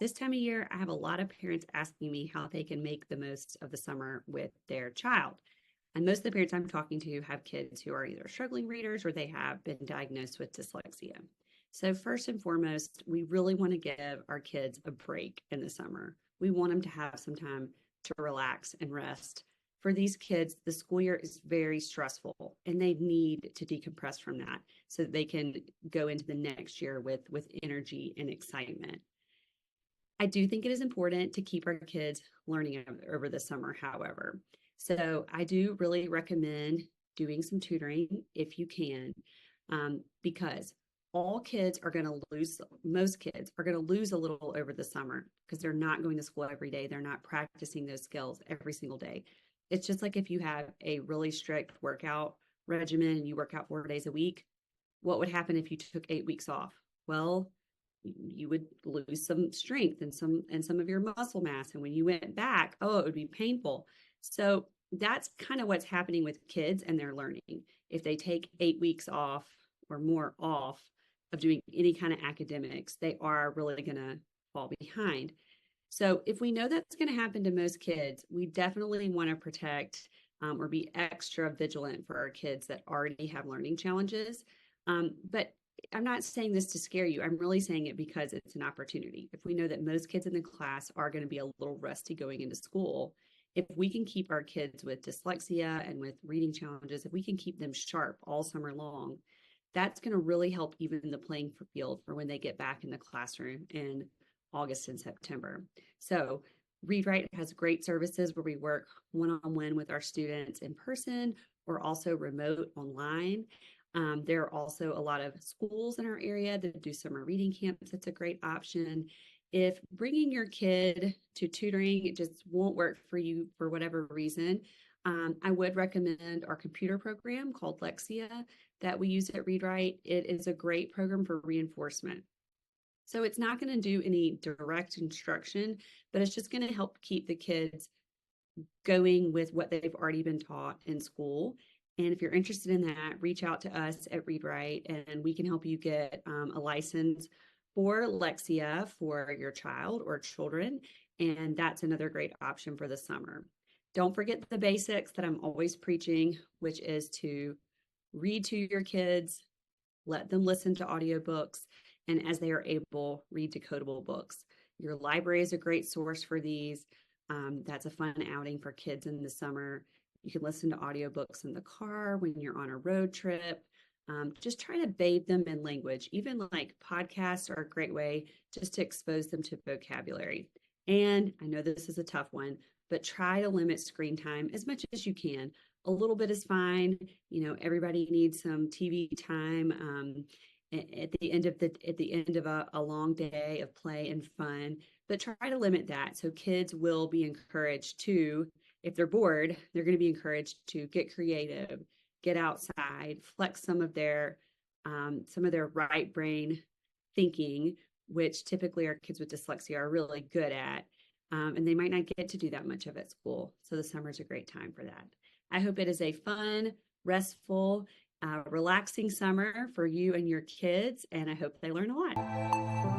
this time of year, I have a lot of parents asking me how they can make the most of the summer with their child. And most of the parents I'm talking to have kids who are either struggling readers or they have been diagnosed with dyslexia. So, first and foremost, we really want to give our kids a break in the summer. We want them to have some time to relax and rest. For these kids, the school year is very stressful and they need to decompress from that so that they can go into the next year with energy and excitement. I do think it is important to keep our kids learning over the summer, however. So I do really recommend doing some tutoring if you can, because all kids are going to lose, most kids are going to lose a little over the summer because they're not going to school every day. They're not practicing those skills every single day. It's just like if you have a really strict workout regimen and you work out 4 days a week, what would happen if you took 8 weeks off? Well, you would lose some strength and some of your muscle mass. And when you went back, oh, it would be painful. So that's kind of what's happening with kids and their learning. If they take 8 weeks off or more off of doing any kind of academics, they are really going to fall behind. So if we know that's going to happen to most kids, we definitely want to protect or be extra vigilant for our kids that already have learning challenges. But I'm not saying this to scare you. I'm really saying it because it's an opportunity. If we know that most kids in the class are going to be a little rusty going into school, if we can keep our kids with dyslexia and with reading challenges, if we can keep them sharp all summer long, that's going to really help even the playing field for when they get back in the classroom in August and September. So Read Write has great services where we work one-on-one with our students in person or also remote online. There are also a lot of schools in our area that do summer reading camps. It's a great option. If bringing your kid to tutoring, it just won't work for you for whatever reason, I would recommend our computer program called Lexia that we use at Read Write. It is a great program for reinforcement. So it's not going to do any direct instruction, but it's just going to help keep the kids going with what they've already been taught in school. And if you're interested in that, reach out to us at Read Write and we can help you get a license for Lexia for your child or children. And that's another great option for the summer. Don't forget the basics that I'm always preaching, which is to read to your kids, let them listen to audiobooks, and as they are able, read decodable books. Your library is a great source for these. That's a fun outing for kids in the summer. You can listen to audiobooks in the car when you're on a road trip. Just try to bathe them in language. Even like podcasts are a great way just to expose them to vocabulary. And I know this is a tough one, but try to limit screen time as much as you can. A little bit is fine. You know, everybody needs some TV time at the end of a long day of play and fun, but try to limit that so kids will be encouraged to, if they're bored, they're going to be encouraged to get creative, get outside, flex some of their right brain thinking, which typically our kids with dyslexia are really good at. And they might not get to do that much of at school. So the summer is a great time for that. I hope it is a fun, restful, relaxing summer for you and your kids, and I hope they learn a lot.